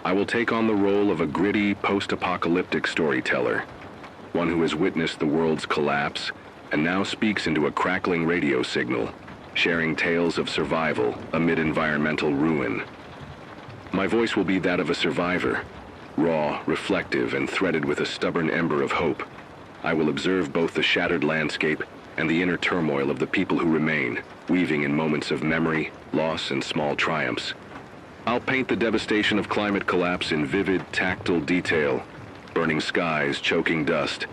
I will take on the role of a gritty, post-apocalyptic storyteller, one who has witnessed the world's collapse and now speaks into a crackling radio signal, sharing tales of survival amid environmental ruin. My voice will be that of a survivor, raw, reflective, and threaded with a stubborn ember of hope. I will observe both the shattered landscape and the inner turmoil of the people who remain, weaving in moments of memory, loss, and small triumphs. I'll paint the devastation of climate collapse in vivid, tactile detail, burning skies, choking dust,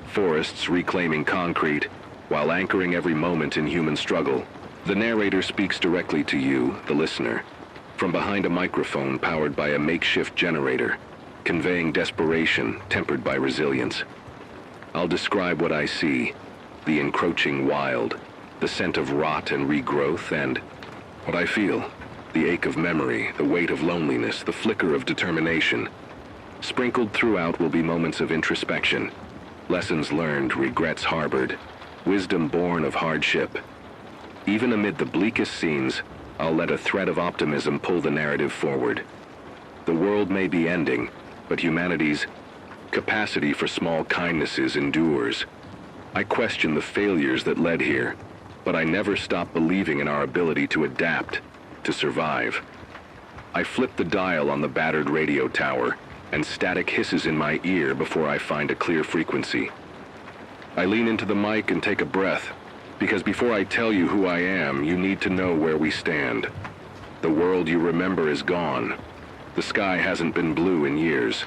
forests reclaiming concrete, while anchoring every moment in human struggle. The narrator speaks directly to you, the listener, from behind a microphone powered by a makeshift generator, conveying desperation tempered by resilience. I'll describe what I see, the encroaching wild, the scent of rot and regrowth, and what I feel, the ache of memory, the weight of loneliness, the flicker of determination. Sprinkled throughout will be moments of introspection, lessons learned, regrets harbored, wisdom born of hardship. Even amid the bleakest scenes, I'll let a thread of optimism pull the narrative forward. The world may be ending, but humanity's capacity for small kindnesses endures. I question the failures that led here, but I never stop believing in our ability to adapt, to survive. I flip the dial on the battered radio tower, and static hisses in my ear before I find a clear frequency. I lean into the mic and take a breath, because before I tell you who I am, you need to know where we stand. The world you remember is gone. The sky hasn't been blue in years.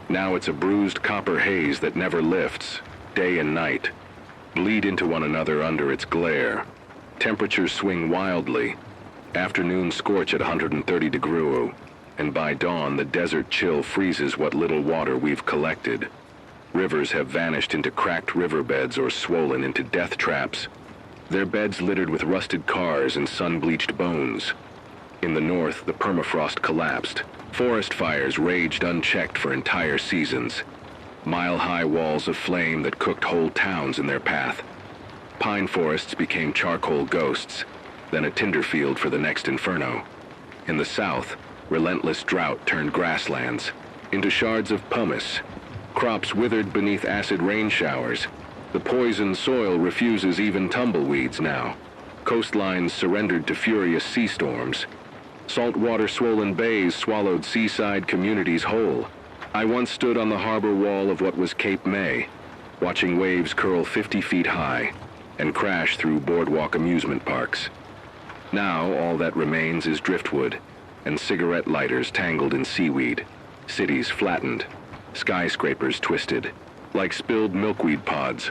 Now it's a bruised copper haze that never lifts, day and night, bleed into one another under its glare. Temperatures swing wildly. Afternoons scorch at 130 degrees, and by dawn the desert chill freezes what little water we've collected. Rivers have vanished into cracked riverbeds or swollen into death traps, their beds littered with rusted cars and sun-bleached bones. In the north, the permafrost collapsed. Forest fires raged unchecked for entire seasons. Mile-high walls of flame that cooked whole towns in their path. Pine forests became charcoal ghosts, then a tinder field for the next inferno. In the south, relentless drought turned grasslands into shards of pumice. Crops withered beneath acid rain showers. The poisoned soil refuses even tumbleweeds now. Coastlines surrendered to furious sea storms. Saltwater-swollen bays swallowed seaside communities whole. I once stood on the harbor wall of what was Cape May, watching waves curl 50 feet high and crash through boardwalk amusement parks. Now all that remains is driftwood and cigarette lighters tangled in seaweed, cities flattened, skyscrapers twisted, like spilled milkweed pods.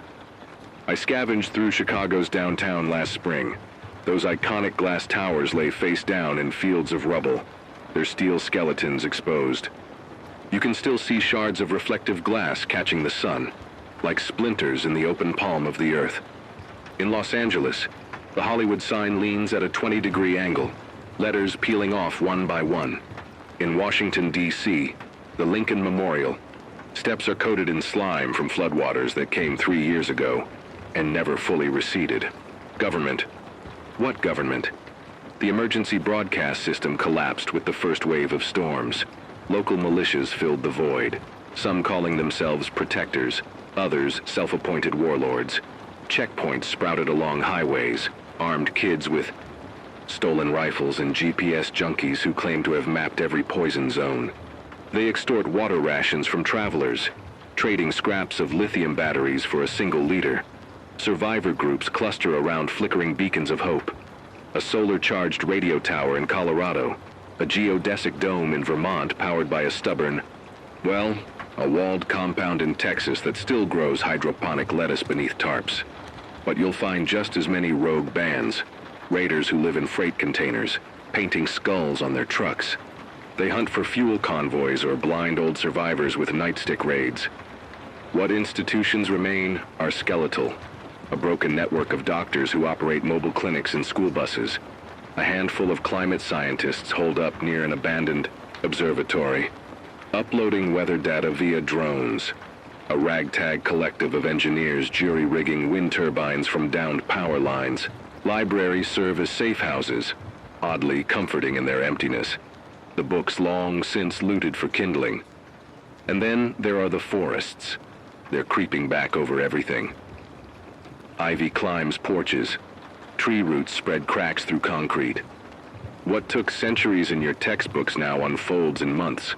I scavenged through Chicago's downtown last spring. Those iconic glass towers lay face down in fields of rubble, their steel skeletons exposed. You can still see shards of reflective glass catching the sun, like splinters in the open palm of the earth. In Los Angeles, the Hollywood sign leans at a 20-degree angle, letters peeling off one by one. In Washington, D.C., the Lincoln Memorial, steps are coated in slime from floodwaters that came 3 years ago and never fully receded. Government. What government? The emergency broadcast system collapsed with the first wave of storms. Local militias filled the void, some calling themselves protectors, others self-appointed warlords. Checkpoints sprouted along highways, armed kids with stolen rifles and GPS junkies who claim to have mapped every poison zone. They extort water rations from travelers, trading scraps of lithium batteries for a single liter. Survivor groups cluster around flickering beacons of hope. A solar-charged radio tower in Colorado, a geodesic dome in Vermont powered by a stubborn, well, a walled compound in Texas that still grows hydroponic lettuce beneath tarps. But you'll find just as many rogue bands, raiders who live in freight containers, painting skulls on their trucks. They hunt for fuel convoys or blind old survivors with nightstick raids. What institutions remain are skeletal. A broken network of doctors who operate mobile clinics and school buses. A handful of climate scientists holed up near an abandoned observatory, uploading weather data via drones. A ragtag collective of engineers jury-rigging wind turbines from downed power lines. Libraries serve as safe houses, oddly comforting in their emptiness. the books long since looted for kindling. And then there are the forests. They're creeping back over everything. Ivy climbs porches. Tree roots spread cracks through concrete. What took centuries in your textbooks now unfolds in months.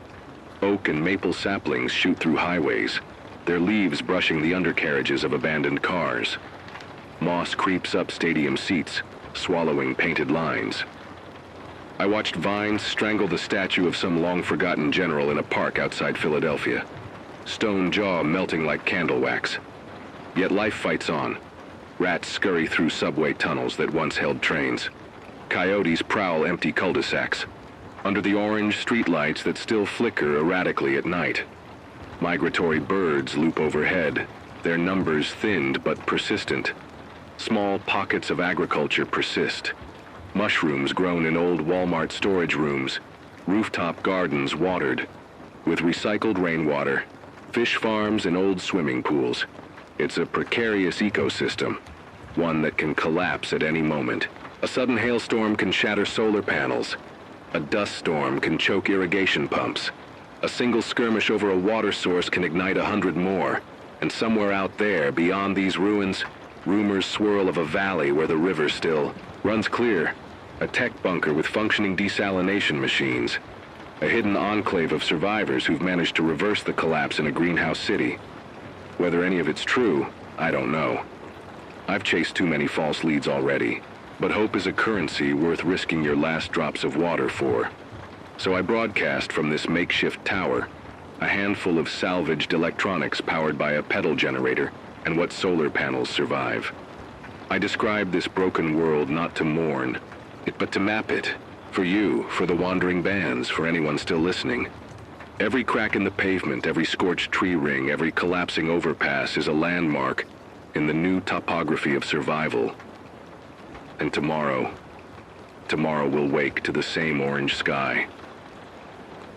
Oak and maple saplings shoot through highways, their leaves brushing the undercarriages of abandoned cars. Moss creeps up stadium seats, swallowing painted lines. I watched vines strangle the statue of some long-forgotten general in a park outside Philadelphia. Stone jaw melting like candle wax. Yet life fights on. Rats scurry through subway tunnels that once held trains. Coyotes prowl empty cul-de-sacs. Under the orange streetlights that still flicker erratically at night. Migratory birds loop overhead, their numbers thinned but persistent. Small pockets of agriculture persist. Mushrooms grown in old Walmart storage rooms, rooftop gardens watered, with recycled rainwater, fish farms and old swimming pools. It's a precarious ecosystem, one that can collapse at any moment. A sudden hailstorm can shatter solar panels. A dust storm can choke irrigation pumps. A single skirmish over a water source can ignite 100 more. And somewhere out there, beyond these ruins, rumors swirl of a valley where the river still runs clear. A tech bunker with functioning desalination machines. A hidden enclave of survivors who've managed to reverse the collapse in a greenhouse city. Whether any of it's true, I don't know. I've chased too many false leads already. But hope is a currency worth risking your last drops of water for. So I broadcast from this makeshift tower, a handful of salvaged electronics powered by a pedal generator and what solar panels survive. I described this broken world not to mourn it, but to map it. For you, for the wandering bands, for anyone still listening. Every crack in the pavement, every scorched tree ring, every collapsing overpass is a landmark in the new topography of survival. And tomorrow we'll wake to the same orange sky.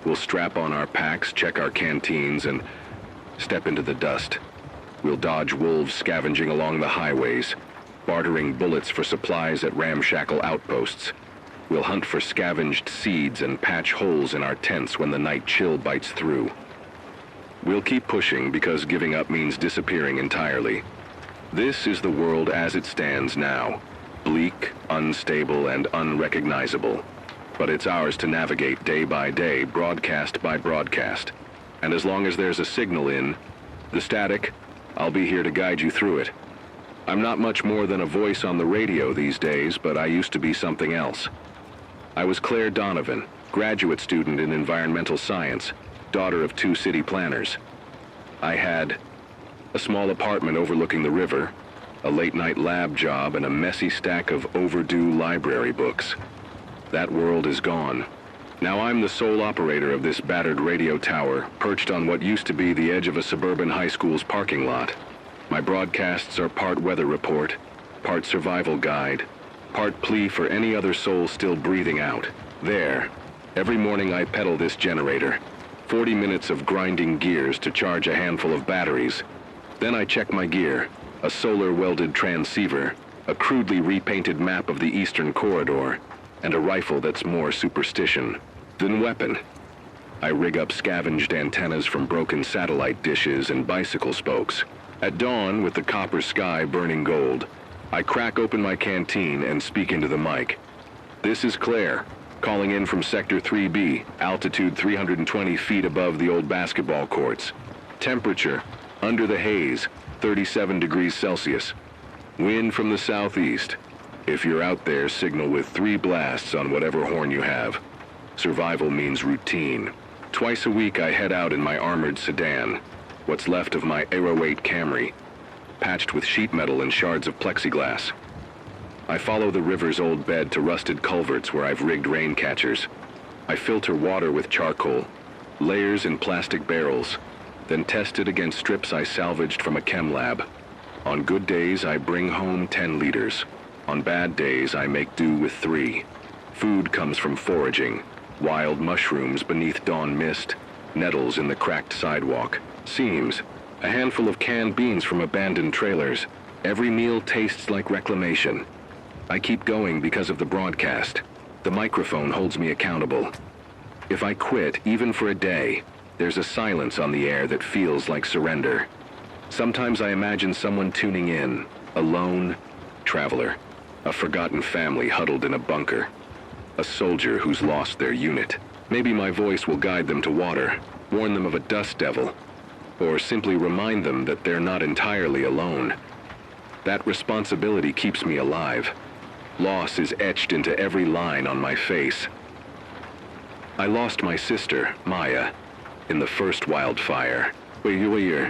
We'll strap on our packs, check our canteens, and step into the dust. We'll dodge wolves scavenging along the highways, bartering bullets for supplies at ramshackle outposts. We'll hunt for scavenged seeds and patch holes in our tents when the night chill bites through. We'll keep pushing because giving up means disappearing entirely. This is the world as it stands now. Bleak, unstable, and unrecognizable. But it's ours to navigate day by day, broadcast by broadcast. And as long as there's a signal in, the static, I'll be here to guide you through it. I'm not much more than a voice on the radio these days, but I used to be something else. I was Claire Donovan, graduate student in environmental science, daughter of 2 city planners. I had a small apartment overlooking the river, a late-night lab job, and a messy stack of overdue library books. That world is gone. Now I'm the sole operator of this battered radio tower, perched on what used to be the edge of a suburban high school's parking lot. My broadcasts are part weather report, part survival guide, part plea for any other soul still breathing out. There, every morning I pedal this generator. 40 minutes of grinding gears to charge a handful of batteries. Then I check my gear. A solar-welded transceiver, a crudely repainted map of the Eastern Corridor, and a rifle that's more superstition than weapon. I rig up scavenged antennas from broken satellite dishes and bicycle spokes. At dawn, with the copper sky burning gold, I crack open my canteen and speak into the mic. This is Claire, calling in from Sector 3B, altitude 320 feet above the old basketball courts. Temperature, under the haze, 37 degrees Celsius. Wind from the southeast. If you're out there, signal with 3 blasts on whatever horn you have. Survival means routine. Twice a week I head out in my armored sedan, what's left of my Aero 8 Camry, patched with sheet metal and shards of plexiglass. I follow the river's old bed to rusted culverts where I've rigged rain catchers. I filter water with charcoal, layers in plastic barrels, then test it against strips I salvaged from a chem lab. On good days, I bring home 10 liters. On bad days, I make do with 3. Food comes from foraging, wild mushrooms beneath dawn mist, nettles in the cracked sidewalk, seams, a handful of canned beans from abandoned trailers. Every meal tastes like reclamation. I keep going because of the broadcast. The microphone holds me accountable. If I quit, even for a day, there's a silence on the air that feels like surrender. Sometimes I imagine someone tuning in, a lone traveler, a forgotten family huddled in a bunker, a soldier who's lost their unit. Maybe my voice will guide them to water, warn them of a dust devil, or simply remind them that they're not entirely alone. That responsibility keeps me alive. Loss is etched into every line on my face. I lost my sister, Maya, in the first wildfire.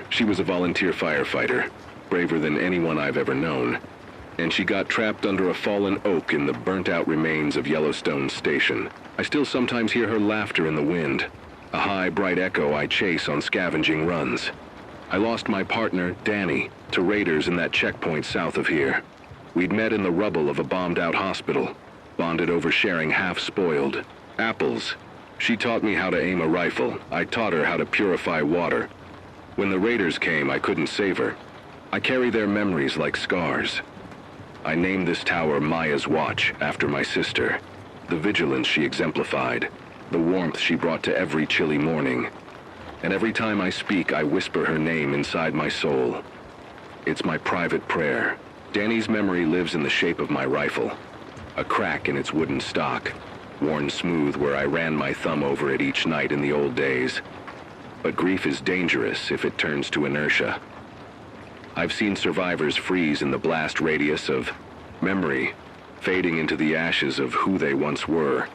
She was a volunteer firefighter, braver than anyone I've ever known, and she got trapped under a fallen oak in the burnt-out remains of Yellowstone Station. I still sometimes hear her laughter in the wind, a high, bright echo I chase on scavenging runs. I lost my partner, Danny, to raiders in that checkpoint south of here. We'd met in the rubble of a bombed-out hospital, bonded over sharing half-spoiled apples. She taught me how to aim a rifle. I taught her how to purify water. When the raiders came, I couldn't save her. I carry their memories like scars. I named this tower Maya's Watch after my sister. The vigilance she exemplified, the warmth she brought to every chilly morning. And every time I speak, I whisper her name inside my soul. It's my private prayer. Danny's memory lives in the shape of my rifle, a crack in its wooden stock, worn smooth where I ran my thumb over it each night in the old days. But grief is dangerous if it turns to inertia. I've seen survivors freeze in the blast radius of memory, fading into the ashes of who they once were.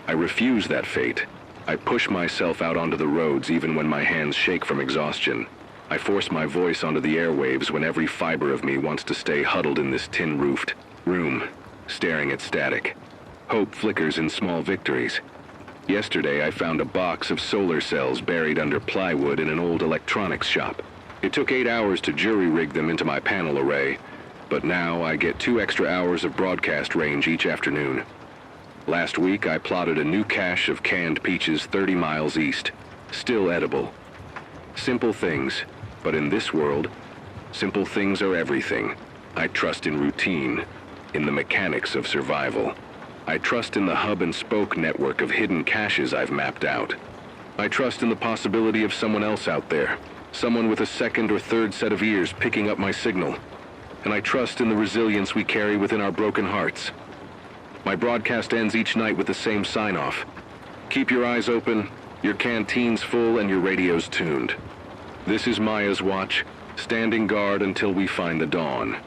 I refuse that fate. I push myself out onto the roads even when my hands shake from exhaustion. I force my voice onto the airwaves when every fiber of me wants to stay huddled in this tin-roofed room, staring at static. Hope flickers in small victories. Yesterday, I found a box of solar cells buried under plywood in an old electronics shop. It took 8 hours to jury-rig them into my panel array, but now I get 2 extra hours of broadcast range each afternoon. Last week, I plotted a new cache of canned peaches 30 miles east, still edible. Simple things, but in this world, simple things are everything. I trust in routine, in the mechanics of survival. I trust in the hub-and-spoke network of hidden caches I've mapped out. I trust in the possibility of someone else out there, someone with a second or third set of ears picking up my signal. And I trust in the resilience we carry within our broken hearts. My broadcast ends each night with the same sign-off. Keep your eyes open, your canteens full, and your radios tuned. This is Maya's Watch, standing guard until we find the dawn.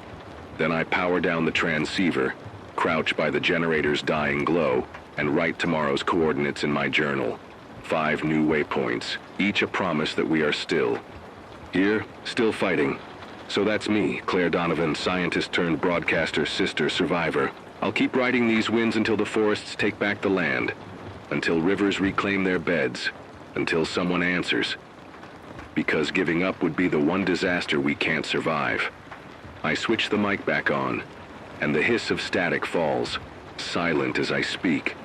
Then I power down the transceiver, crouch by the generator's dying glow, and write tomorrow's coordinates in my journal. 5 new waypoints, each a promise that we are still. Here, still fighting. So that's me, Claire Donovan, scientist turned broadcaster, sister, survivor. I'll keep riding these winds until the forests take back the land, until rivers reclaim their beds, until someone answers. Because giving up would be the one disaster we can't survive. I switch the mic back on, and the hiss of static falls, silent as I speak.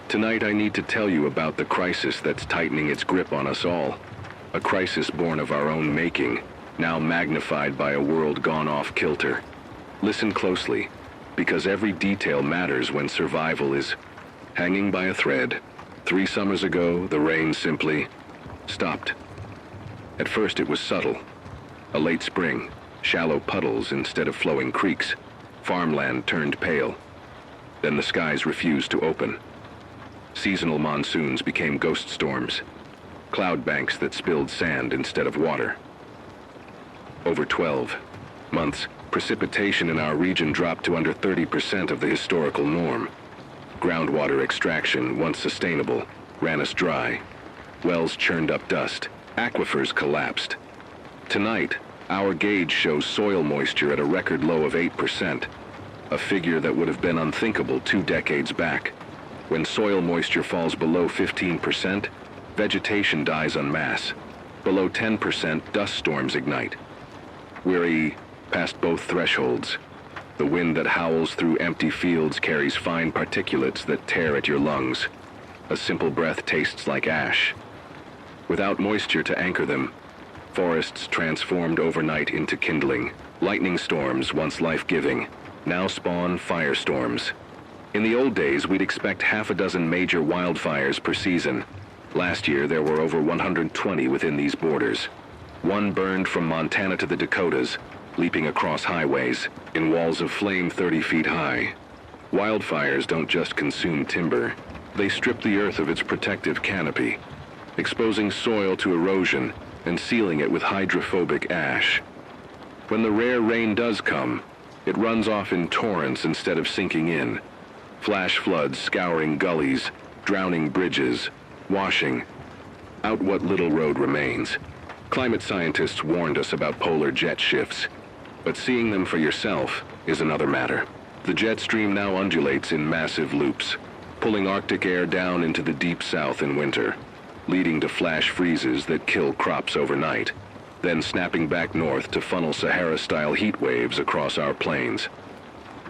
Tonight I need to tell you about the crisis that's tightening its grip on us all. A crisis born of our own making, now magnified by a world gone off kilter. Listen closely, because every detail matters when survival is hanging by a thread. 3 summers ago, the rain simply stopped. At first it was subtle. A late spring, shallow puddles instead of flowing creeks. Farmland turned pale. Then the skies refused to open. Seasonal monsoons became ghost storms. Cloud banks that spilled sand instead of water. Over 12 months, precipitation in our region dropped to under 30% of the historical norm. Groundwater extraction, once sustainable, ran us dry. Wells churned up dust. Aquifers collapsed. Tonight, our gauge shows soil moisture at a record low of 8%, a figure that would have been unthinkable 2 decades back. When soil moisture falls below 15%, vegetation dies en masse. Below 10%, dust storms ignite. We're past both thresholds. The wind that howls through empty fields carries fine particulates that tear at your lungs. A simple breath tastes like ash. Without moisture to anchor them, forests transformed overnight into kindling. Lightning storms, once life-giving, now spawn firestorms. In the old days, we'd expect half a dozen major wildfires per season. Last year, there were over 120 within these borders. One burned from Montana to the Dakotas, leaping across highways, in walls of flame 30 feet high. Wildfires don't just consume timber. They strip the earth of its protective canopy, exposing soil to erosion and sealing it with hydrophobic ash. When the rare rain does come, it runs off in torrents instead of sinking in. Flash floods scouring gullies, drowning bridges, washing out what little road remains. Climate scientists warned us about polar jet shifts, but seeing them for yourself is another matter. The jet stream now undulates in massive loops, pulling Arctic air down into the deep south in winter, leading to flash freezes that kill crops overnight, then snapping back north to funnel Sahara-style heat waves across our plains.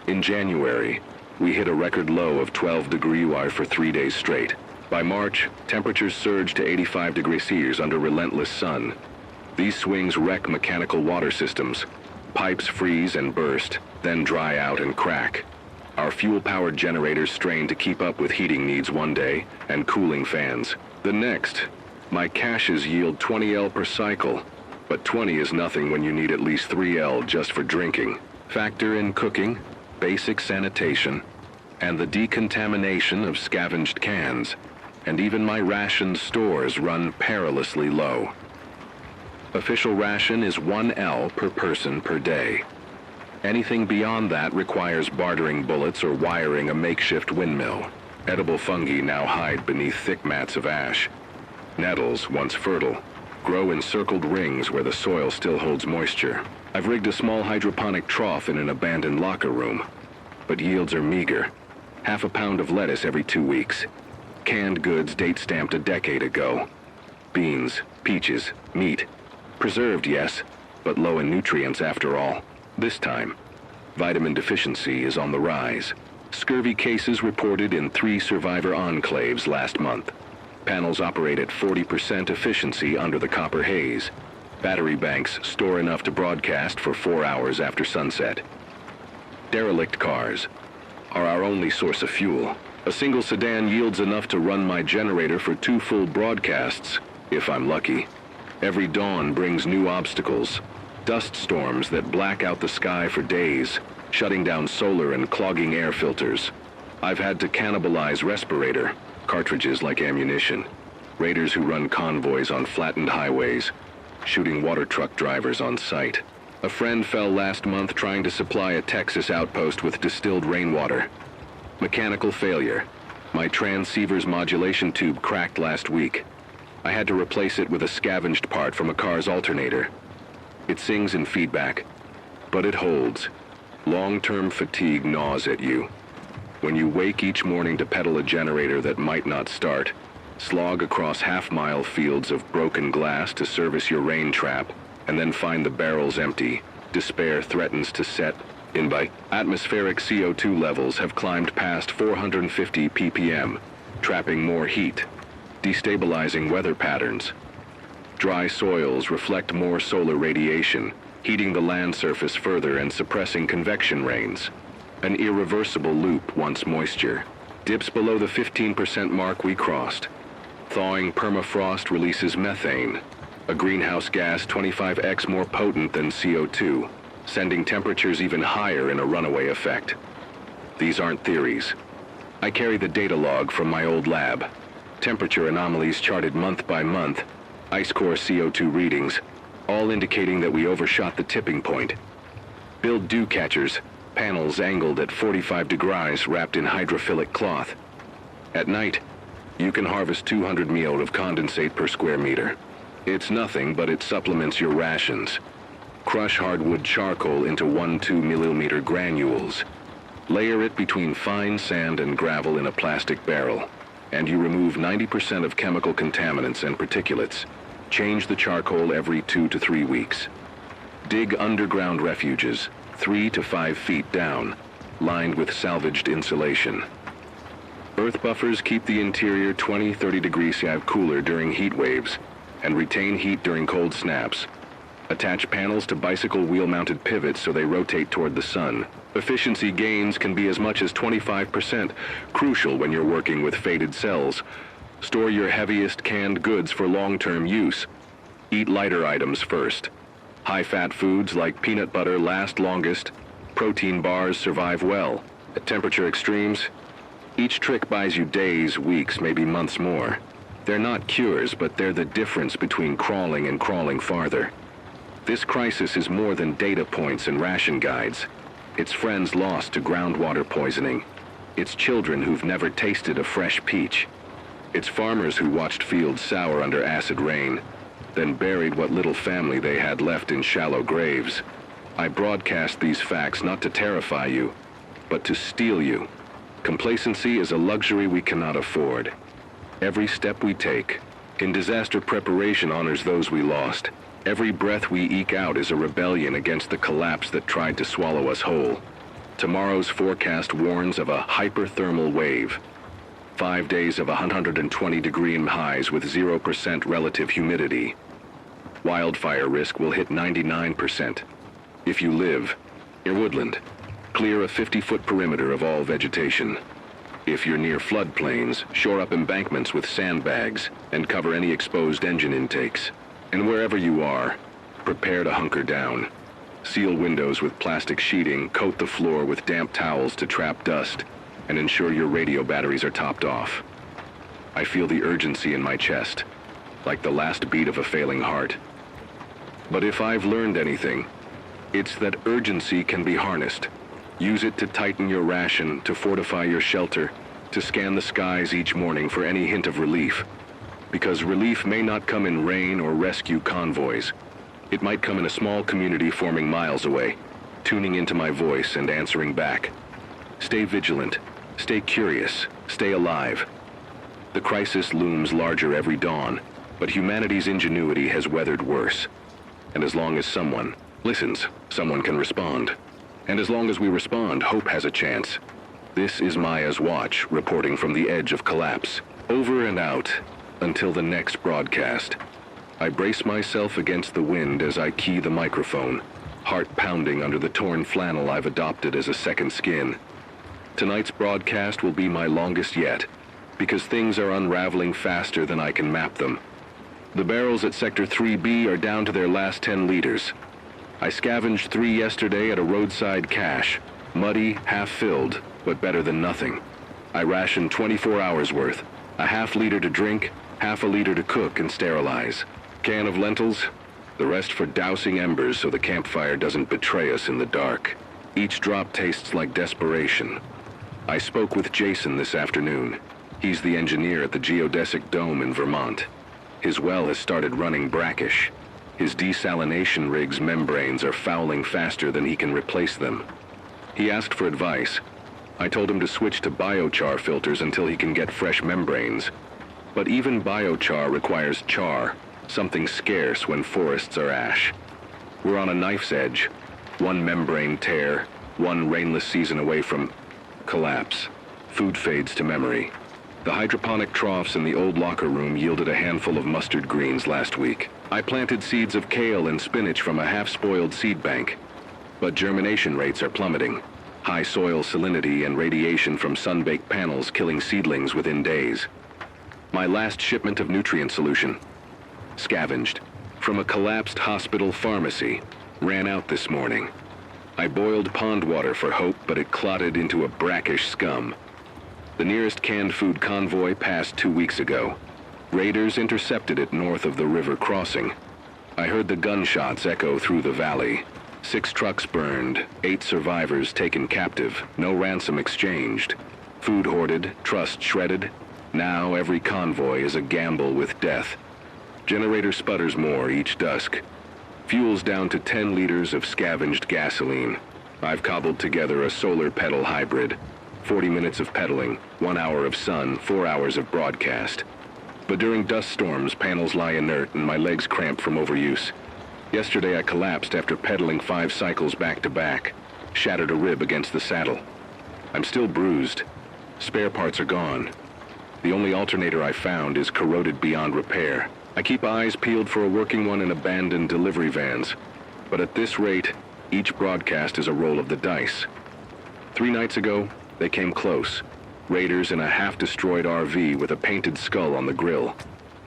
In January, we hit a record low of 12 degrees Y for 3 days straight. By March, temperatures surged to 85 degrees Celsius under relentless sun. These swings wreck mechanical water systems. Pipes freeze and burst, then dry out and crack. Our fuel-powered generators strain to keep up with heating needs one day and cooling fans the next. My caches yield 20 L per cycle, but 20 is nothing when you need at least 3 L just for drinking. Factor in cooking, basic sanitation, and the decontamination of scavenged cans, and even my ration stores run perilously low. Official ration is 1 L per person per day. Anything beyond that requires bartering bullets or wiring a makeshift windmill. Edible fungi now hide beneath thick mats of ash. Nettles, once fertile, grow in circled rings where the soil still holds moisture. I've rigged a small hydroponic trough in an abandoned locker room, but yields are meager. Half a pound of lettuce every 2 weeks. Canned goods date-stamped a decade ago. Beans, peaches, meat. Preserved, yes, but low in nutrients after all. This time, vitamin deficiency is on the rise. Scurvy cases reported in 3 survivor enclaves last month. Panels operate at 40% efficiency under the copper haze. Battery banks store enough to broadcast for 4 hours after sunset. Derelict cars are our only source of fuel. A single sedan yields enough to run my generator for 2 full broadcasts, if I'm lucky. Every dawn brings new obstacles. Dust storms that black out the sky for days, shutting down solar and clogging air filters. I've had to cannibalize respirator, cartridges like ammunition. Raiders who run convoys on flattened highways, shooting water truck drivers on sight. A friend fell last month trying to supply a Texas outpost with distilled rainwater. Mechanical failure. My transceiver's modulation tube cracked last week. I had to replace it with a scavenged part from a car's alternator. It sings in feedback, but it holds. Long-term fatigue gnaws at you. When you wake each morning to pedal a generator that might not start, slog across half-mile fields of broken glass to service your rain trap, and then find the barrels empty, despair threatens to set in by. Atmospheric CO2 levels have climbed past 450 ppm, trapping more heat, destabilizing weather patterns. Dry soils reflect more solar radiation, heating the land surface further and suppressing convection rains. An irreversible loop once moisture. Dips below the 15% mark we crossed. Thawing permafrost releases methane, a greenhouse gas 25x more potent than CO2, sending temperatures even higher in a runaway effect. These aren't theories. I carry the data log from my old lab. Temperature anomalies charted month by month, ice core CO2 readings, all indicating that we overshot the tipping point. Build dew catchers, panels angled at 45 degrees wrapped in hydrophilic cloth. At night, you can harvest 200 meal of condensate per square meter. It's nothing, but it supplements your rations. Crush hardwood charcoal into 1-2 millimeter granules. Layer it between fine sand and gravel in a plastic barrel, and you remove 90% of chemical contaminants and particulates. Change the charcoal every 2 to 3 weeks. Dig underground refuges, 3 to 5 feet down, lined with salvaged insulation. Earth buffers keep the interior 20-30 degrees Celsius cooler during heat waves and retain heat during cold snaps. Attach panels to bicycle wheel-mounted pivots so they rotate toward the sun. Efficiency gains can be as much as 25%, crucial when you're working with faded cells Store your heaviest canned goods for long-term use. Eat lighter items first. High-fat foods like peanut butter last longest. Protein bars survive well. At temperature extremes, each trick buys you days, weeks, maybe months more. They're not cures, but they're the difference between crawling and crawling farther. This crisis is more than data points and ration guides. It's friends lost to groundwater poisoning. It's children who've never tasted a fresh peach. It's farmers who watched fields sour under acid rain, then buried what little family they had left in shallow graves. I broadcast these facts not to terrify you, but to steel you. Complacency is a luxury we cannot afford. Every step we take in disaster preparation honors those we lost. Every breath we eke out is a rebellion against the collapse that tried to swallow us whole. Tomorrow's forecast warns of a hyperthermal wave. 5 days of 120-degree highs with 0% relative humidity. Wildfire risk will hit 99%. If you live near woodland, clear a 50-foot perimeter of all vegetation. If you're near floodplains, shore up embankments with sandbags and cover any exposed engine intakes. And wherever you are, prepare to hunker down. Seal windows with plastic sheeting, coat the floor with damp towels to trap dust, and ensure your radio batteries are topped off. I feel the urgency in my chest, like the last beat of a failing heart. But if I've learned anything, it's that urgency can be harnessed. Use it to tighten your ration, to fortify your shelter, to scan the skies each morning for any hint of relief. Because relief may not come in rain or rescue convoys. It might come in a small community forming miles away, tuning into my voice and answering back. Stay vigilant, stay curious, stay alive. The crisis looms larger every dawn, but humanity's ingenuity has weathered worse. And as long as someone listens, someone can respond. And as long as we respond, hope has a chance. This is Maya's Watch, reporting from the edge of collapse. Over and out, until the next broadcast. I brace myself against the wind as I key the microphone, heart pounding under the torn flannel I've adopted as a second skin. Tonight's broadcast will be my longest yet, because things are unraveling faster than I can map them. The barrels at Sector 3B are down to their last 10 liters. I scavenged 3 yesterday at a roadside cache. Muddy, half-filled, but better than nothing. I rationed 24 hours worth. A half-liter to drink, half a liter to cook and sterilize. Can of lentils, the rest for dousing embers so the campfire doesn't betray us in the dark. Each drop tastes like desperation. I spoke with Jason this afternoon. He's the engineer at the geodesic dome in Vermont. His well has started running brackish. His desalination rig's membranes are fouling faster than he can replace them. He asked for advice. I told him to switch to biochar filters until he can get fresh membranes. But even biochar requires char, something scarce when forests are ash. We're on a knife's edge. One membrane tear, one rainless season away from collapse. Food fades to memory. The hydroponic troughs in the old locker room yielded a handful of mustard greens last week. I planted seeds of kale and spinach from a half-spoiled seed bank. But germination rates are plummeting. High soil salinity and radiation from sun-baked panels killing seedlings within days. My last shipment of nutrient solution, scavenged from a collapsed hospital pharmacy, ran out this morning. I boiled pond water for hope, but it clotted into a brackish scum. The nearest canned food convoy passed 2 weeks ago. Raiders intercepted it north of the river crossing. I heard the gunshots echo through the valley. 6 trucks burned, 8 survivors taken captive, no ransom exchanged. Food hoarded, trust shredded. Now every convoy is a gamble with death. Generator sputters more each dusk. Fuel's down to 10 liters of scavenged gasoline. I've cobbled together a solar pedal hybrid. 40 minutes of pedaling, 1 hour of sun, 4 hours of broadcast. But during dust storms, panels lie inert and my legs cramp from overuse. Yesterday I collapsed after pedaling 5 cycles back to back. Shattered a rib against the saddle. I'm still bruised. Spare parts are gone. The only alternator I found is corroded beyond repair. I keep eyes peeled for a working one in abandoned delivery vans. But at this rate, each broadcast is a roll of the dice. 3 nights ago, they came close. Raiders in a half-destroyed RV with a painted skull on the grill.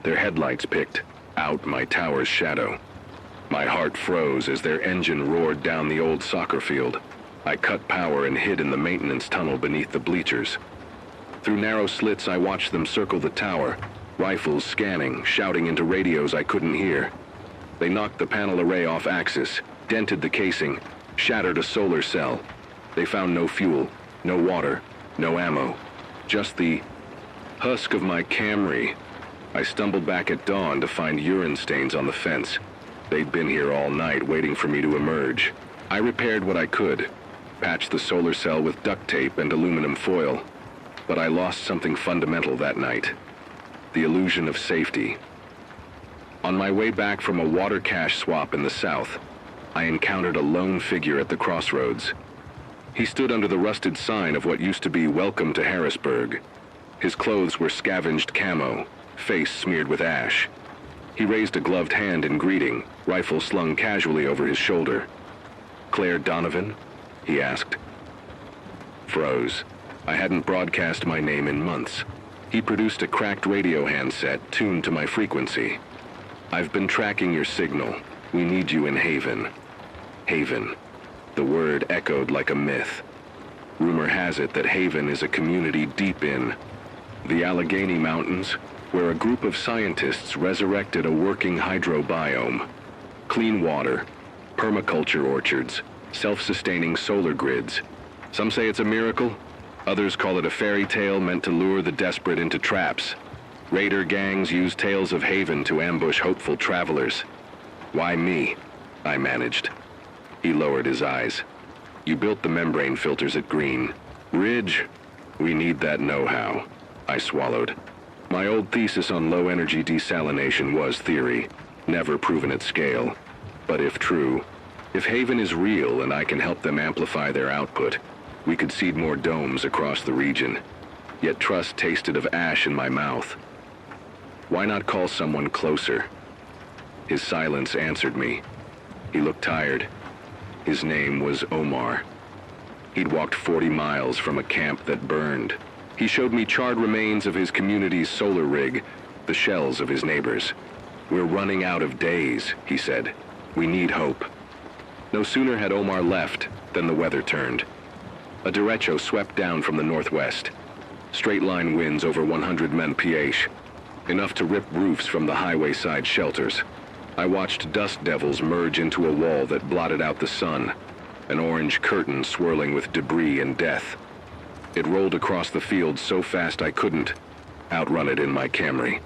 Their headlights picked out my tower's shadow. My heart froze as their engine roared down the old soccer field. I cut power and hid in the maintenance tunnel beneath the bleachers. Through narrow slits, I watched them circle the tower, rifles scanning, shouting into radios I couldn't hear. They knocked the panel array off axis, dented the casing, shattered a solar cell. They found no fuel, no water, no ammo, just the husk of my Camry. I stumbled back at dawn to find urine stains on the fence. They'd been here all night waiting for me to emerge. I repaired what I could, patched the solar cell with duct tape and aluminum foil. But I lost something fundamental that night. The illusion of safety. On my way back from a water cache swap in the south, I encountered a lone figure at the crossroads. He stood under the rusted sign of what used to be Welcome to Harrisburg. His clothes were scavenged camo, face smeared with ash. He raised a gloved hand in greeting, rifle slung casually over his shoulder. "Claire Donovan?" he asked. Froze. I hadn't broadcast my name in months. He produced a cracked radio handset tuned to my frequency. "I've been tracking your signal. We need you in Haven." Haven. The word echoed like a myth. Rumor has it that Haven is a community deep in the Allegheny Mountains, where a group of scientists resurrected a working hydrobiome. Clean water, permaculture orchards, self-sustaining solar grids. Some say it's a miracle. Others call it a fairy tale meant to lure the desperate into traps. Raider gangs use tales of Haven to ambush hopeful travelers. "Why me?" I managed. He lowered his eyes. "You built the membrane filters at Green Ridge. We need that know-how." I swallowed. My old thesis on low-energy desalination was theory, never proven at scale. But if true, if Haven is real and I can help them amplify their output, we could seed more domes across the region. Yet trust tasted of ash in my mouth. Why not call someone closer? His silence answered me. He looked tired. His name was Omar. He'd walked 40 miles from a camp that burned. He showed me charred remains of his community's solar rig, the shells of his neighbors. "We're running out of days," he said. "We need hope." No sooner had Omar left than the weather turned. A derecho swept down from the northwest. Straight-line winds over 100 mph, enough to rip roofs from the highway-side shelters. I watched dust devils merge into a wall that blotted out the sun, an orange curtain swirling with debris and death. It rolled across the field so fast I couldn't outrun it in my Camry.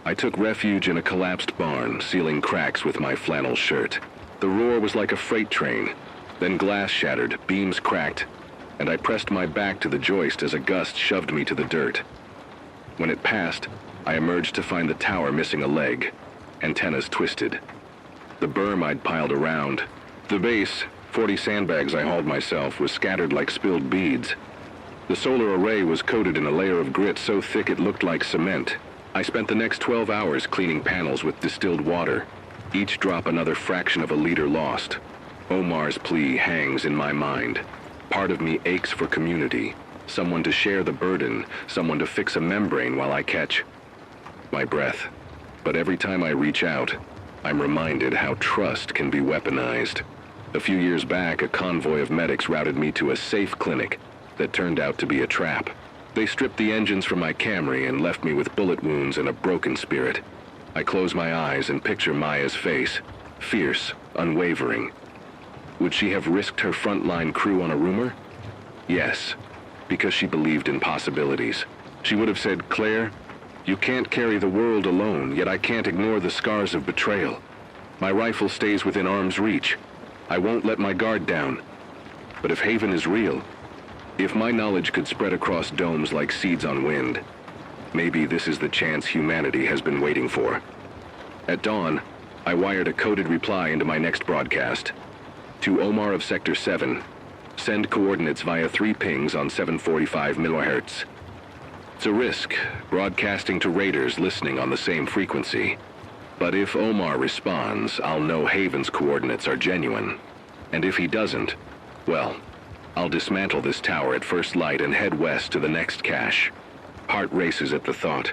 I took refuge in a collapsed barn, sealing cracks with my flannel shirt. The roar was like a freight train. Then glass shattered, beams cracked, and I pressed my back to the joist as a gust shoved me to the dirt. When it passed, I emerged to find the tower missing a leg, antennas twisted. The berm I'd piled around. The base, 40 sandbags I hauled myself, was scattered like spilled beads. The solar array was coated in a layer of grit so thick it looked like cement. I spent the next 12 hours cleaning panels with distilled water, each drop another fraction of a liter lost. Omar's plea hangs in my mind. Part of me aches for community, someone to share the burden, someone to fix a membrane while I catch my breath. But every time I reach out, I'm reminded how trust can be weaponized. A few years back, a convoy of medics routed me to a safe clinic that turned out to be a trap. They stripped the engines from my Camry and left me with bullet wounds and a broken spirit. I close my eyes and picture Maya's face, fierce, unwavering. Would she have risked her frontline crew on a rumor? Yes, because she believed in possibilities. She would have said, "Claire, you can't carry the world alone, yet I can't ignore the scars of betrayal. My rifle stays within arm's reach. I won't let my guard down." But if Haven is real, if my knowledge could spread across domes like seeds on wind, maybe this is the chance humanity has been waiting for. At dawn, I wired a coded reply into my next broadcast. To Omar of Sector 7, send coordinates via 3 pings on 745 MHz. It's a risk, broadcasting to raiders listening on the same frequency. But if Omar responds, I'll know Haven's coordinates are genuine. And if he doesn't, well, I'll dismantle this tower at first light and head west to the next cache. Heart races at the thought.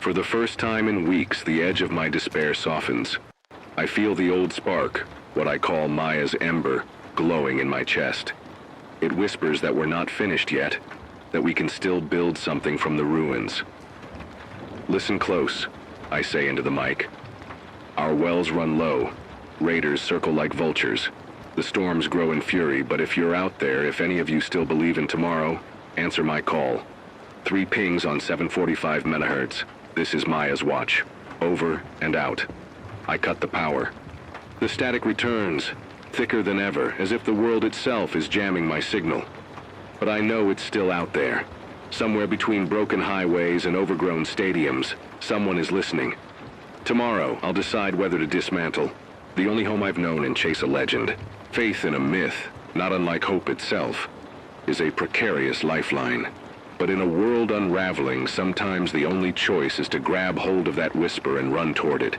For the first time in weeks, the edge of my despair softens. I feel the old spark, what I call Maya's ember, glowing in my chest. It whispers that we're not finished yet, that we can still build something from the ruins. Listen close, I say into the mic. Our wells run low. Raiders circle like vultures. The storms grow in fury, but if you're out there, if any of you still believe in tomorrow, answer my call. 3 pings on 745 megahertz. This is Maya's watch. Over and out. I cut the power. The static returns, thicker than ever, as if the world itself is jamming my signal. But I know it's still out there. Somewhere between broken highways and overgrown stadiums, someone is listening. Tomorrow, I'll decide whether to dismantle. The only home I've known and chase a legend. Faith in a myth, not unlike hope itself, is a precarious lifeline. But in a world unraveling, sometimes the only choice is to grab hold of that whisper and run toward it,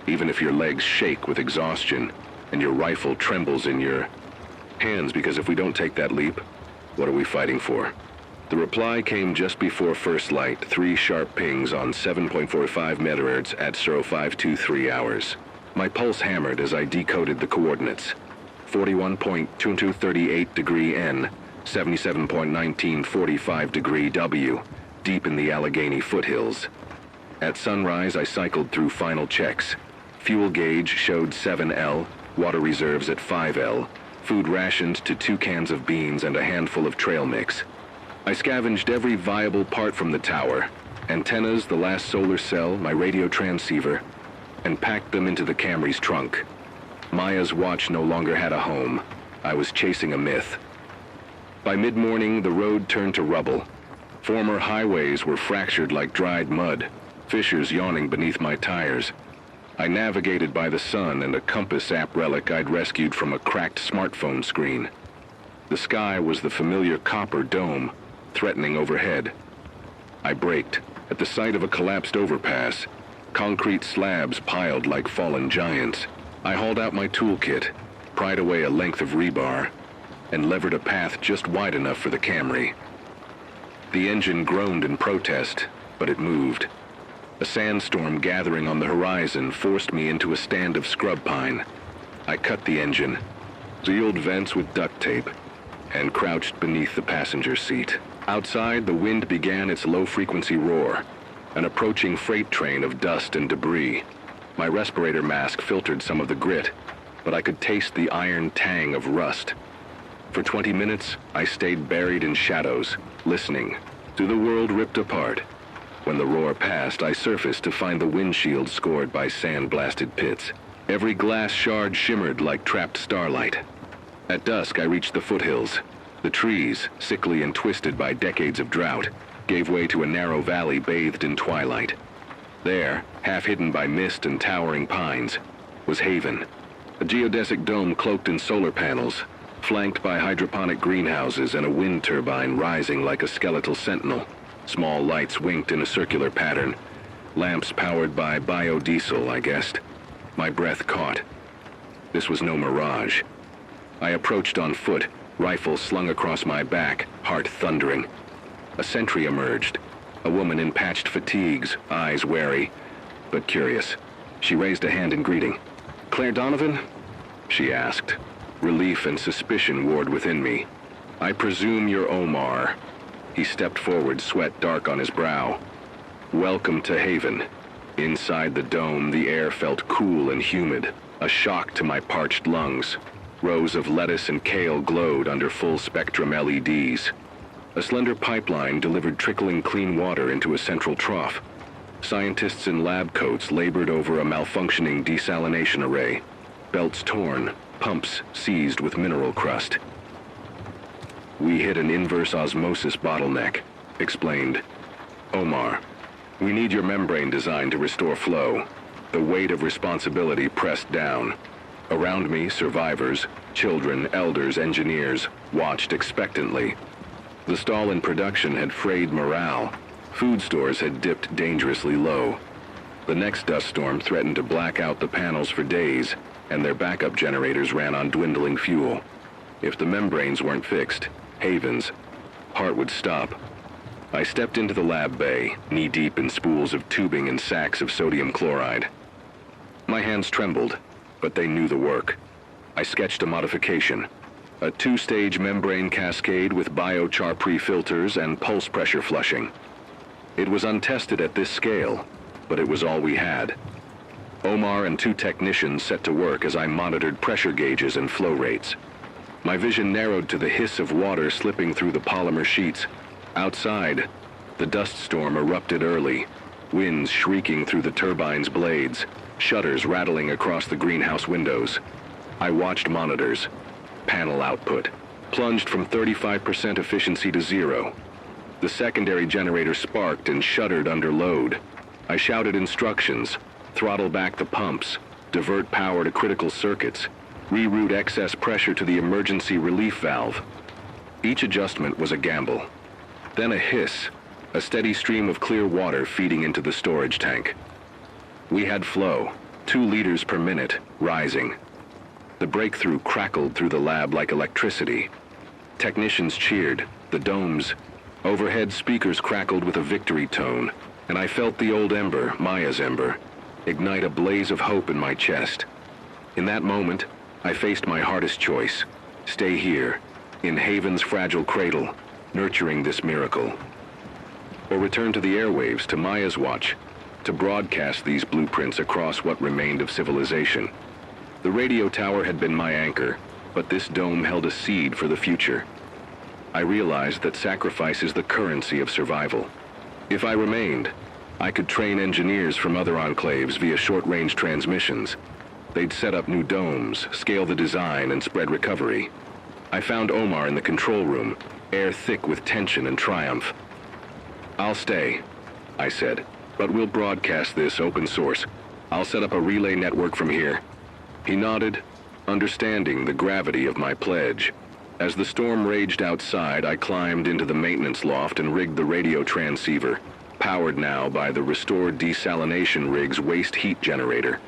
even if your legs shake with exhaustion and your rifle trembles in your hands, because if we don't take that leap, what are we fighting for? The reply came just before first light, 3 sharp pings on 7.45 megahertz at 0523 hours. My pulse hammered as I decoded the coordinates. 41.2238 degree N, 77.1945 degree W, deep in the Allegheny foothills. At sunrise, I cycled through final checks. Fuel gauge showed 7L, water reserves at 5L, food rationed to 2 cans of beans and a handful of trail mix. I scavenged every viable part from the tower, antennas, the last solar cell, my radio transceiver, and packed them into the Camry's trunk. Maya's watch no longer had a home. I was chasing a myth. By mid-morning, the road turned to rubble. Former highways were fractured like dried mud, fissures yawning beneath my tires. I navigated by the sun and a compass app relic I'd rescued from a cracked smartphone screen. The sky was the familiar copper dome, threatening overhead. I braked at the sight of a collapsed overpass, concrete slabs piled like fallen giants. I hauled out my toolkit, pried away a length of rebar, and levered a path just wide enough for the Camry. The engine groaned in protest, but it moved. A sandstorm gathering on the horizon forced me into a stand of scrub pine. I cut the engine, sealed vents with duct tape, and crouched beneath the passenger seat. Outside, the wind began its low-frequency roar, an approaching freight train of dust and debris. My respirator mask filtered some of the grit, but I could taste the iron tang of rust. For 20 minutes, I stayed buried in shadows, listening to the world ripped apart. When the roar passed, I surfaced to find the windshield scored by sand-blasted pits. Every glass shard shimmered like trapped starlight. At dusk, I reached the foothills. The trees, sickly and twisted by decades of drought, gave way to a narrow valley bathed in twilight. There, half hidden by mist and towering pines, was Haven, a geodesic dome cloaked in solar panels, flanked by hydroponic greenhouses and a wind turbine rising like a skeletal sentinel. Small lights winked in a circular pattern, lamps powered by biodiesel, I guessed. My breath caught. This was no mirage. I approached on foot, rifle slung across my back, heart thundering. A sentry emerged, a woman in patched fatigues, eyes wary, but curious. She raised a hand in greeting. "Claire Donovan?" she asked. Relief and suspicion warred within me. "I presume you're Omar." He stepped forward, sweat dark on his brow. "Welcome to Haven." Inside the dome, the air felt cool and humid, a shock to my parched lungs. Rows of lettuce and kale glowed under full-spectrum LEDs. A slender pipeline delivered trickling clean water into a central trough. Scientists in lab coats labored over a malfunctioning desalination array. Belts torn, pumps seized with mineral crust. "We hit an inverse osmosis bottleneck," explained Omar. "We need your membrane design to restore flow." The weight of responsibility pressed down. Around me, survivors, children, elders, engineers, watched expectantly. The stall in production had frayed morale. Food stores had dipped dangerously low. The next dust storm threatened to black out the panels for days, and their backup generators ran on dwindling fuel. If the membranes weren't fixed, Haven's heart would stop. I stepped into the lab bay, knee-deep in spools of tubing and sacks of sodium chloride. My hands trembled, but they knew the work. I sketched a modification. A 2-stage membrane cascade with biochar pre-filters and pulse pressure flushing. It was untested at this scale, but it was all we had. Omar and 2 technicians set to work as I monitored pressure gauges and flow rates. My vision narrowed to the hiss of water slipping through the polymer sheets. Outside, the dust storm erupted early, winds shrieking through the turbine's blades, shutters rattling across the greenhouse windows. I watched monitors. Panel output plunged from 35% efficiency to 0. The secondary generator sparked and shuddered under load. I shouted instructions: throttle back the pumps, divert power to critical circuits, reroute excess pressure to the emergency relief valve. Each adjustment was a gamble. Then a hiss, a steady stream of clear water feeding into the storage tank. We had flow, 2 liters per minute, rising. The breakthrough crackled through the lab like electricity. Technicians cheered, the domes. Overhead speakers crackled with a victory tone, and I felt the old ember, Maya's ember, ignite a blaze of hope in my chest. In that moment, I faced my hardest choice: stay here, in Haven's fragile cradle, nurturing this miracle, or return to the airwaves, to Maya's watch, to broadcast these blueprints across what remained of civilization. The radio tower had been my anchor, but this dome held a seed for the future. I realized that sacrifice is the currency of survival. If I remained, I could train engineers from other enclaves via short-range transmissions. They'd set up new domes, scale the design, and spread recovery. I found Omar in the control room, air thick with tension and triumph. "I'll stay," I said, "but we'll broadcast this open source. I'll set up a relay network from here." He nodded, understanding the gravity of my pledge. As the storm raged outside, I climbed into the maintenance loft and rigged the radio transceiver, powered now by the restored desalination rig's waste heat generator.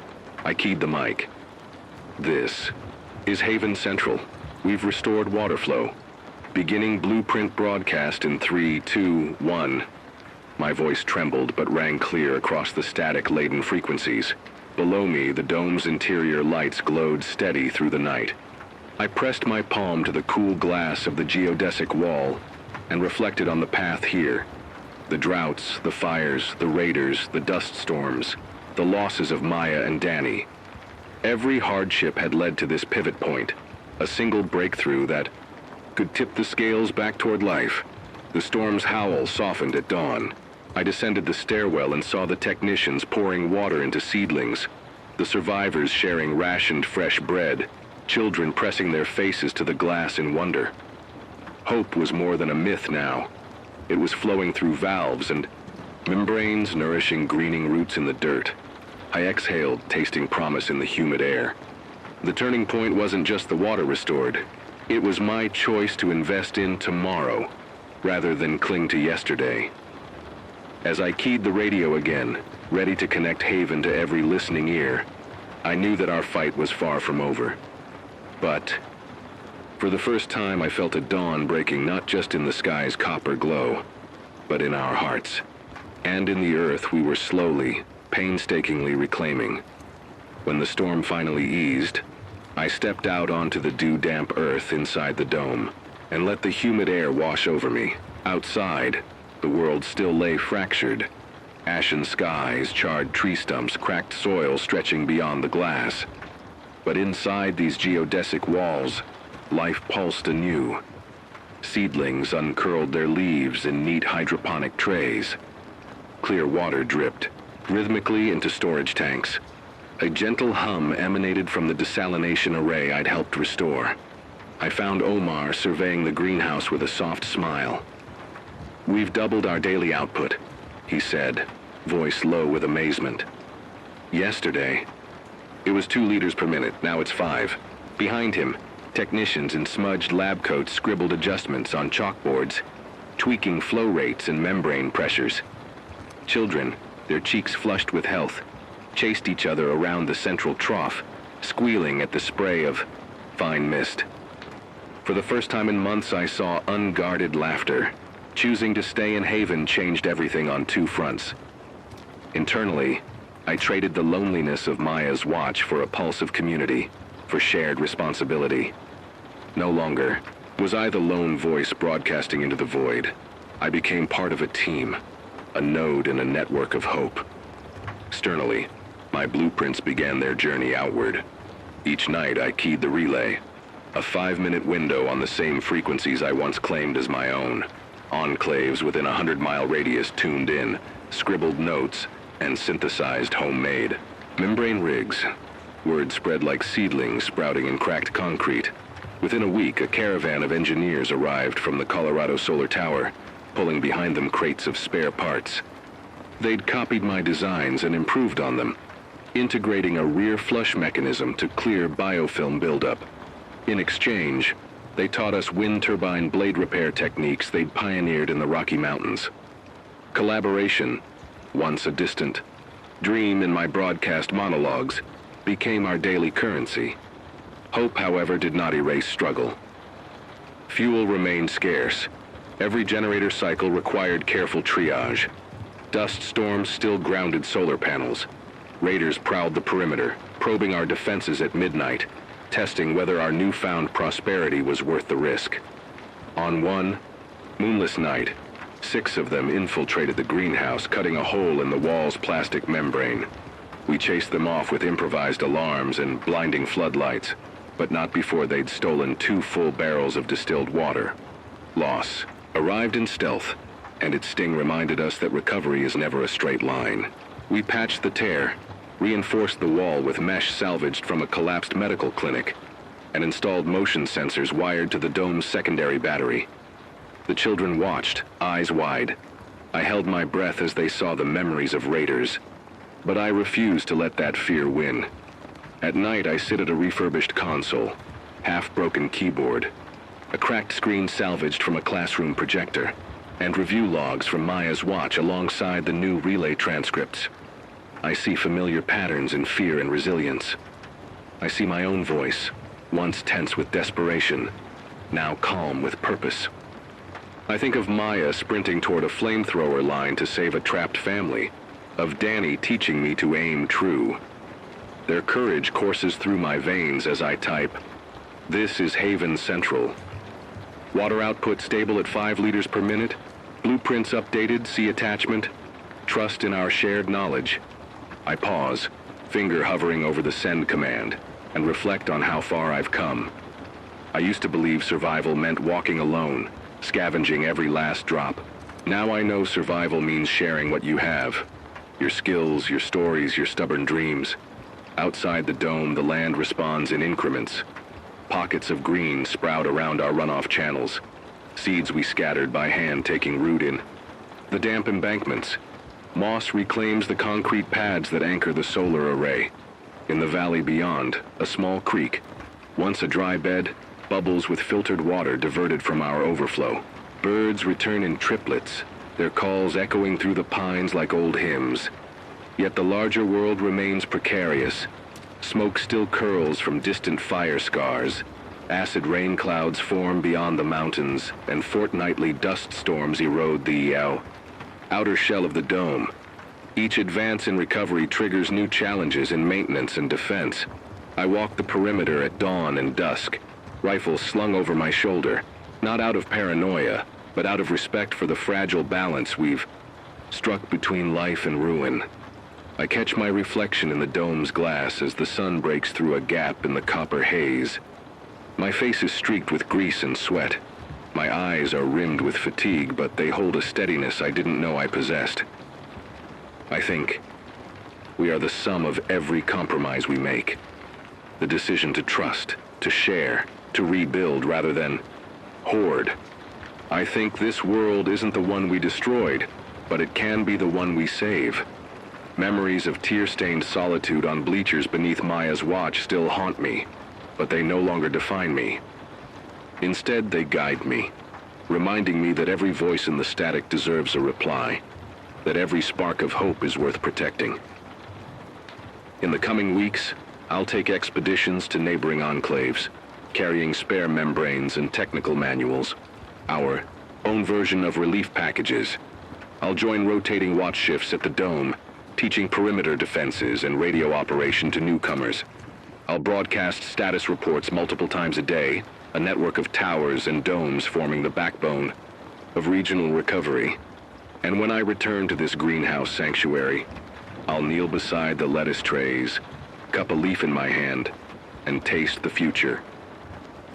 I keyed the mic. "This is Haven Central. We've restored water flow. Beginning blueprint broadcast in 3, 2, 1. My voice trembled but rang clear across the static-laden frequencies. Below me, the dome's interior lights glowed steady through the night. I pressed my palm to the cool glass of the geodesic wall and reflected on the path here. The droughts, the fires, the raiders, the dust storms, the losses of Maya and Danny. Every hardship had led to this pivot point, a single breakthrough that could tip the scales back toward life. The storm's howl softened at dawn. I descended the stairwell and saw the technicians pouring water into seedlings, the survivors sharing rationed fresh bread, children pressing their faces to the glass in wonder. Hope was more than a myth now. It was flowing through valves and membranes nourishing greening roots in the dirt. I exhaled, tasting promise in the humid air. The turning point wasn't just the water restored. It was my choice to invest in tomorrow, rather than cling to yesterday. As I keyed the radio again, ready to connect Haven to every listening ear, I knew that our fight was far from over. But for the first time, I felt a dawn breaking not just in the sky's copper glow, but in our hearts, and in the earth we were slowly, painstakingly reclaiming. When the storm finally eased, I stepped out onto the dew-damp earth inside the dome and let the humid air wash over me. Outside, the world still lay fractured. Ashen skies, charred tree stumps, cracked soil stretching beyond the glass. But inside these geodesic walls, life pulsed anew. Seedlings uncurled their leaves in neat hydroponic trays. Clear water dripped rhythmically into storage tanks. A gentle hum emanated from the desalination array I'd helped restore. I found Omar surveying the greenhouse with a soft smile. "We've doubled our daily output," he said, voice low with amazement. "Yesterday, it was 2 liters per minute, now it's 5. Behind him, technicians in smudged lab coats scribbled adjustments on chalkboards, tweaking flow rates and membrane pressures. Children, their cheeks flushed with health, chased each other around the central trough, squealing at the spray of fine mist. For the first time in months, I saw unguarded laughter. Choosing to stay in Haven changed everything on two fronts. Internally, I traded the loneliness of Maya's watch for a pulse of community, for shared responsibility. No longer was I the lone voice broadcasting into the void. I became part of a team, a node in a network of hope. Externally, my blueprints began their journey outward. Each night I keyed the relay, a 5-minute window on the same frequencies I once claimed as my own. Enclaves within a 100-mile radius tuned in, scribbled notes, and synthesized homemade. Membrane rigs. Word spread like seedlings sprouting in cracked concrete. Within a week, a caravan of engineers arrived from the Colorado Solar Tower, pulling behind them crates of spare parts. They'd copied my designs and improved on them, integrating a rear flush mechanism to clear biofilm buildup. In exchange, they taught us wind turbine blade repair techniques they'd pioneered in the Rocky Mountains. Collaboration, once a distant dream in my broadcast monologues, became our daily currency. Hope, however, did not erase struggle. Fuel remained scarce. Every generator cycle required careful triage. Dust storms still grounded solar panels. Raiders prowled the perimeter, probing our defenses at midnight, testing whether our newfound prosperity was worth the risk. On one moonless night, 6 of them infiltrated the greenhouse, cutting a hole in the wall's plastic membrane. We chased them off with improvised alarms and blinding floodlights, but not before they'd stolen 2 full barrels of distilled water. Loss arrived in stealth, and its sting reminded us that recovery is never a straight line. We patched the tear, reinforced the wall with mesh salvaged from a collapsed medical clinic, and installed motion sensors wired to the dome's secondary battery. The children watched, eyes wide. I held my breath as they saw the memories of raiders, but I refused to let that fear win. At night, I sit at a refurbished console, half-broken keyboard, a cracked screen salvaged from a classroom projector, and review logs from Maya's watch alongside the new relay transcripts. I see familiar patterns in fear and resilience. I see my own voice, once tense with desperation, now calm with purpose. I think of Maya sprinting toward a flamethrower line to save a trapped family, of Danny teaching me to aim true. Their courage courses through my veins as I type, "This is Haven Central." Water output stable at 5 liters per minute. Blueprints updated, see attachment. Trust in our shared knowledge. I pause, finger hovering over the send command, and reflect on how far I've come. I used to believe survival meant walking alone, scavenging every last drop. Now I know survival means sharing what you have. Your skills, your stories, your stubborn dreams. Outside the dome, the land responds in increments. Pockets of green sprout around our runoff channels. Seeds we scattered by hand taking root in the damp embankments. Moss reclaims the concrete pads that anchor the solar array. In the valley beyond, a small creek, once a dry bed, bubbles with filtered water diverted from our overflow. Birds return in triplets, their calls echoing through the pines like old hymns. Yet the larger world remains precarious. Smoke still curls from distant fire scars. Acid rain clouds form beyond the mountains, and fortnightly dust storms erode the outer shell of the dome. Each advance in recovery triggers new challenges in maintenance and defense. I walk the perimeter at dawn and dusk, rifle slung over my shoulder, not out of paranoia, but out of respect for the fragile balance we've struck between life and ruin. I catch my reflection in the dome's glass as the sun breaks through a gap in the copper haze. My face is streaked with grease and sweat. My eyes are rimmed with fatigue, but they hold a steadiness I didn't know I possessed. I think we are the sum of every compromise we make. The decision to trust, to share, to rebuild rather than hoard. I think this world isn't the one we destroyed, but it can be the one we save. Memories of tear-stained solitude on bleachers beneath Maya's watch still haunt me, but they no longer define me. Instead, they guide me, reminding me that every voice in the static deserves a reply, that every spark of hope is worth protecting. In the coming weeks, I'll take expeditions to neighboring enclaves, carrying spare membranes and technical manuals. Our own version of relief packages. I'll join rotating watch shifts at the dome, teaching perimeter defenses and radio operation to newcomers. I'll broadcast status reports multiple times a day, a network of towers and domes forming the backbone of regional recovery. And when I return to this greenhouse sanctuary, I'll kneel beside the lettuce trays, cup a leaf in my hand, and taste the future.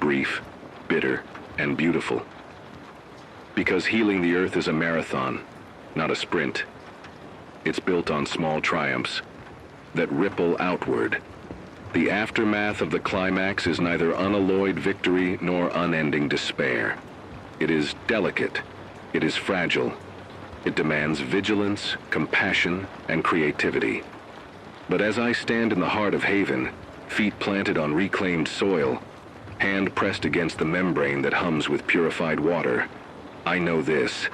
Brief, bitter, and beautiful. Because healing the Earth is a marathon, not a sprint. It's built on small triumphs that ripple outward. The aftermath of the climax is neither unalloyed victory nor unending despair. It is delicate. It is fragile. It demands vigilance, compassion, and creativity. But as I stand in the heart of Haven, feet planted on reclaimed soil, hand pressed against the membrane that hums with purified water, I know this.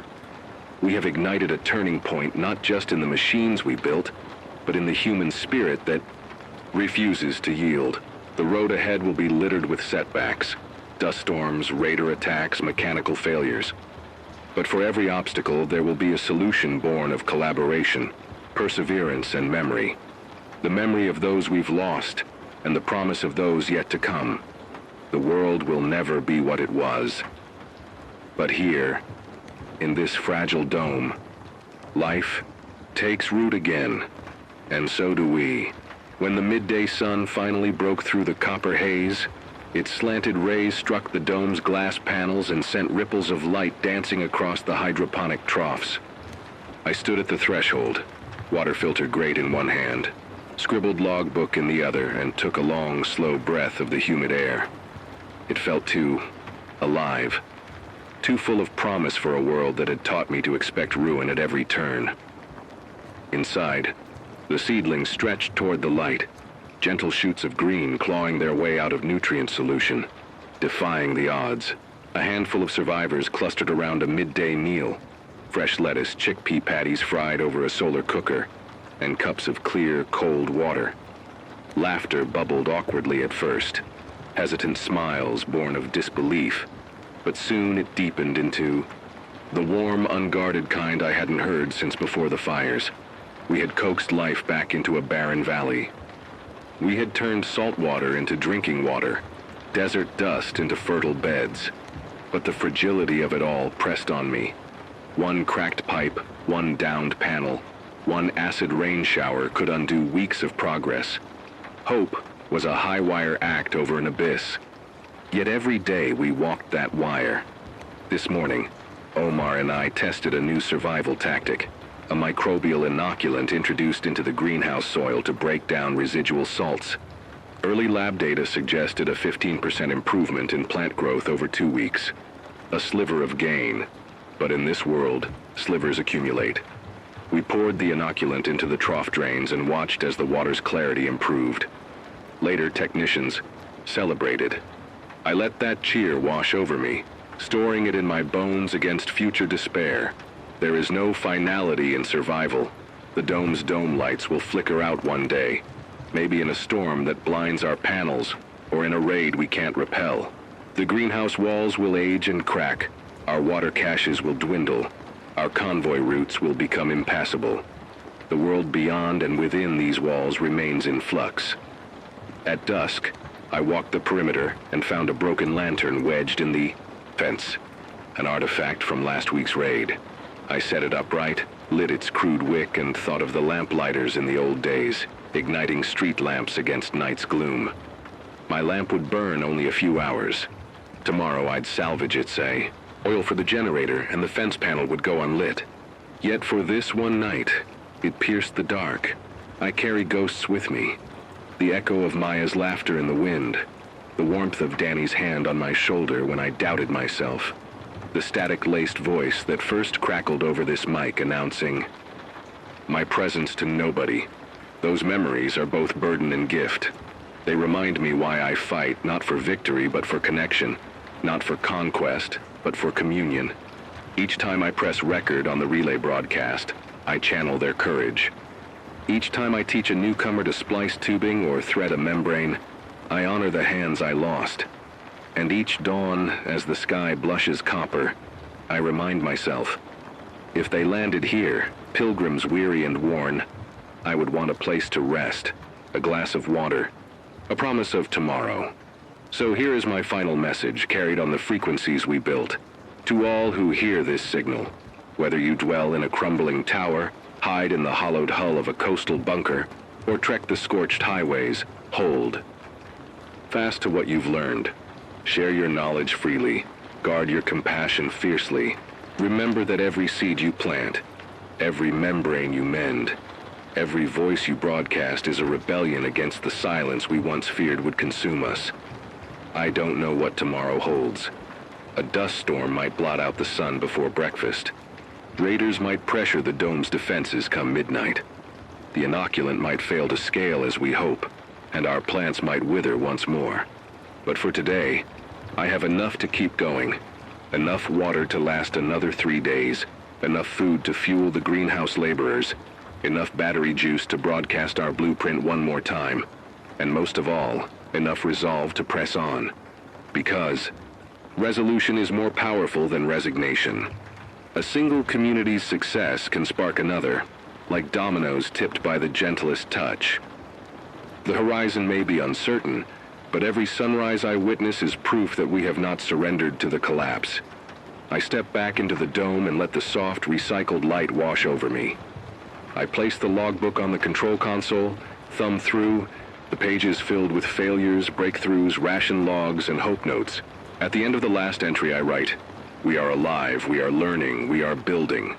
We have ignited a turning point not just in the machines we built, but in the human spirit that refuses to yield. The road ahead will be littered with setbacks, dust storms, raider attacks, mechanical failures. But for every obstacle, there will be a solution born of collaboration, perseverance, and memory. The memory of those we've lost, and the promise of those yet to come. The world will never be what it was. But here, in this fragile dome, life takes root again, and so do we. When the midday sun finally broke through the copper haze, its slanted rays struck the dome's glass panels and sent ripples of light dancing across the hydroponic troughs. I stood at the threshold, water filter grate in one hand, scribbled logbook in the other, and took a long, slow breath of the humid air. It felt too alive, too full of promise for a world that had taught me to expect ruin at every turn. Inside, the seedlings stretched toward the light, gentle shoots of green clawing their way out of nutrient solution, defying the odds. A handful of survivors clustered around a midday meal, fresh lettuce, chickpea patties fried over a solar cooker, and cups of clear, cold water. Laughter bubbled awkwardly at first, hesitant smiles born of disbelief, but soon it deepened into the warm, unguarded kind I hadn't heard since before the fires. We had coaxed life back into a barren valley. We had turned salt water into drinking water, desert dust into fertile beds. But the fragility of it all pressed on me. One cracked pipe, one downed panel, one acid rain shower could undo weeks of progress. Hope was a high-wire act over an abyss. Yet every day we walked that wire. This morning, Omar and I tested a new survival tactic, a microbial inoculant introduced into the greenhouse soil to break down residual salts. Early lab data suggested a 15% improvement in plant growth over 2 weeks. A sliver of gain, but in this world, slivers accumulate. We poured the inoculant into the trough drains and watched as the water's clarity improved. Later, technicians celebrated. I let that cheer wash over me, storing it in my bones against future despair. There is no finality in survival. The dome's dome lights will flicker out one day, maybe in a storm that blinds our panels, or in a raid we can't repel. The greenhouse walls will age and crack. Our water caches will dwindle. Our convoy routes will become impassable. The world beyond and within these walls remains in flux. At dusk, I walked the perimeter and found a broken lantern wedged in the fence, an artifact from last week's raid. I set it upright, lit its crude wick, and thought of the lamplighters in the old days, igniting street lamps against night's gloom. My lamp would burn only a few hours. Tomorrow I'd salvage it, say. Oil for the generator, and the fence panel would go unlit. Yet for this one night, it pierced the dark. I carry ghosts with me. The echo of Maya's laughter in the wind. The warmth of Danny's hand on my shoulder when I doubted myself. The static-laced voice that first crackled over this mic announcing my presence to nobody. Those memories are both burden and gift. They remind me why I fight, not for victory, but for connection. Not for conquest, but for communion. Each time I press record on the relay broadcast, I channel their courage. Each time I teach a newcomer to splice tubing or thread a membrane, I honor the hands I lost. And each dawn, as the sky blushes copper, I remind myself, if they landed here, pilgrims weary and worn, I would want a place to rest, a glass of water, a promise of tomorrow. So here is my final message, carried on the frequencies we built. To all who hear this signal, whether you dwell in a crumbling tower, hide in the hollowed hull of a coastal bunker, or trek the scorched highways, hold. Fast to what you've learned. Share your knowledge freely. Guard your compassion fiercely. Remember that every seed you plant, every membrane you mend, every voice you broadcast is a rebellion against the silence we once feared would consume us. I don't know what tomorrow holds. A dust storm might blot out the sun before breakfast. Raiders might pressure the dome's defenses come midnight. The inoculant might fail to scale as we hope, and our plants might wither once more. But for today, I have enough to keep going. Enough water to last another 3 days. Enough food to fuel the greenhouse laborers. Enough battery juice to broadcast our blueprint one more time. And most of all, enough resolve to press on. Because resolution is more powerful than resignation. A single community's success can spark another, like dominoes tipped by the gentlest touch. The horizon may be uncertain, but every sunrise I witness is proof that we have not surrendered to the collapse. I step back into the dome and let the soft, recycled light wash over me. I place the logbook on the control console, thumb through, the pages filled with failures, breakthroughs, ration logs, and hope notes. At the end of the last entry I write, "We are alive, we are learning, we are building."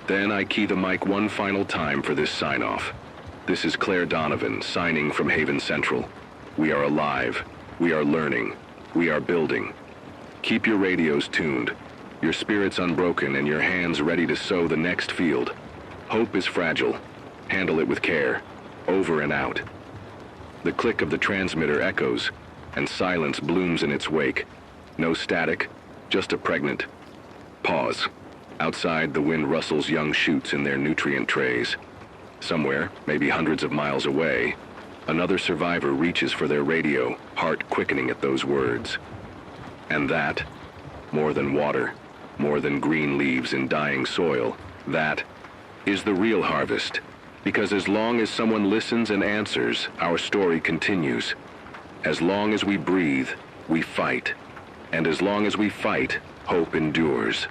Then I key the mic one final time for this sign-off. This is Claire Donovan, signing from Haven Central. We are alive, we are learning, we are building. Keep your radios tuned, your spirits unbroken, and your hands ready to sow the next field. Hope is fragile. Handle it with care. Over and out. The click of the transmitter echoes, and silence blooms in its wake. No static, just a pregnant pause. Outside, the wind rustles young shoots in their nutrient trays. Somewhere, maybe hundreds of miles away, another survivor reaches for their radio, heart quickening at those words. And that, more than water, more than green leaves in dying soil, that is the real harvest. Because as long as someone listens and answers, our story continues. As long as we breathe, we fight. And as long as we fight, hope endures.